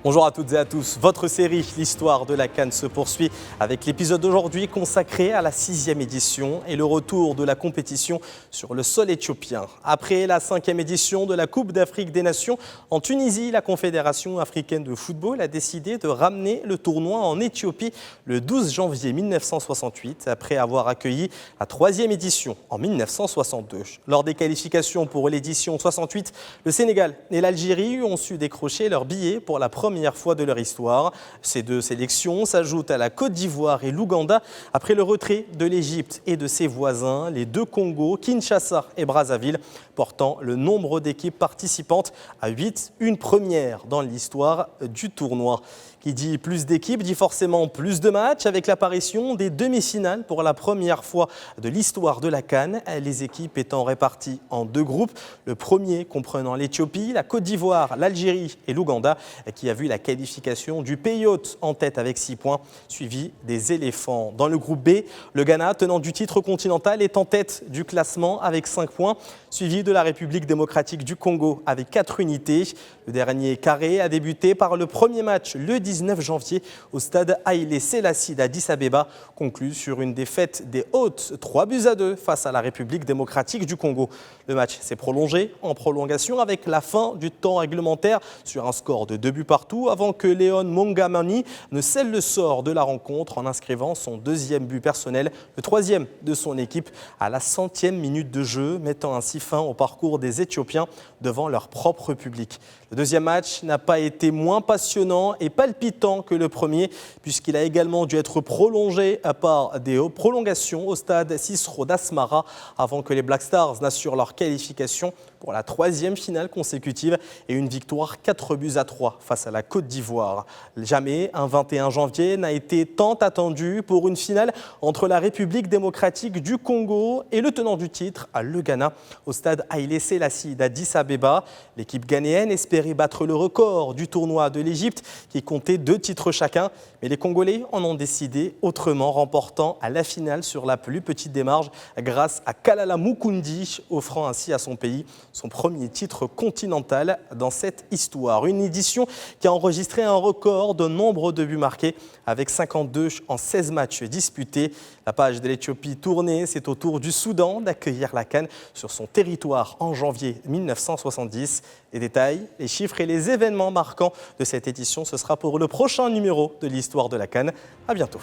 Bonjour à toutes et à tous. Votre série L'Histoire de la CAN se poursuit avec l'épisode d'aujourd'hui consacré à la 6e édition et le retour de la compétition sur le sol éthiopien. Après la 5e édition de la Coupe d'Afrique des Nations en Tunisie, la Confédération africaine de football a décidé de ramener le tournoi en Éthiopie le 12 janvier 1968 après avoir accueilli la 3e édition en 1962. Lors des qualifications pour l'édition 68, le Sénégal et l'Algérie ont su décrocher leur billet pour la première fois de leur histoire. Ces deux sélections s'ajoutent à la Côte d'Ivoire et l'Ouganda après le retrait de l'Égypte et de ses voisins, les deux Congos, Kinshasa et Brazzaville, portant le nombre d'équipes participantes à 8, une première dans l'histoire du tournoi. Qui dit plus d'équipes dit forcément plus de matchs avec l'apparition des demi-finales pour la première fois de l'histoire de la CAN. Les équipes étant réparties en deux groupes. Le premier comprenant l'Éthiopie, la Côte d'Ivoire, l'Algérie et l'Ouganda qui a vu la qualification du pays hôte en tête avec 6 points, suivi des éléphants. Dans le groupe B, le Ghana, tenant du titre continental, est en tête du classement avec 5 points, suivi de la République démocratique du Congo avec 4 unités. Le dernier carré a débuté par le premier match le 19 janvier au stade Haïlé Sélassie d'Addis Abeba, conclu sur une défaite des Hôtes 3-2 face à la République démocratique du Congo. Le match s'est prolongé en prolongation avec la fin du temps réglementaire sur un score de 2 buts partout avant que Léon Mongamani ne scelle le sort de la rencontre en inscrivant son 2e but personnel, le 3e de son équipe à la 100e minute de jeu, mettant ainsi fin au parcours des Éthiopiens devant leur propre public. Le deuxième match n'a pas été moins passionnant et palpitant que le premier, puisqu'il a également dû être prolongé par des prolongations au stade Cicero d'Asmara avant que les Black Stars n'assurent leur qualification pour la 3e finale consécutive et une victoire 4-3 face à la Côte d'Ivoire. Jamais un 21 janvier n'a été tant attendu pour une finale entre la République démocratique du Congo et le tenant du titre, le Ghana, au stade Haïlé Sélassie d'Addis Abeba. L'équipe ghanéenne espérait battre le record du tournoi de l'Égypte qui comptait 2 titres chacun, mais les Congolais en ont décidé autrement, remportant à la finale sur la plus petite des marges grâce à Kalala Mukundi, offrant ainsi à son pays son premier titre continental dans cette histoire. Une édition qui a enregistré un record de nombre de buts marqués avec 52 en 16 matchs disputés. La page de l'Éthiopie tournée, c'est au tour du Soudan d'accueillir la CAN sur son territoire en janvier 1970. Les détails, les chiffres et les événements marquants de cette édition, ce sera pour le prochain numéro de l'Histoire de la CAN. À bientôt.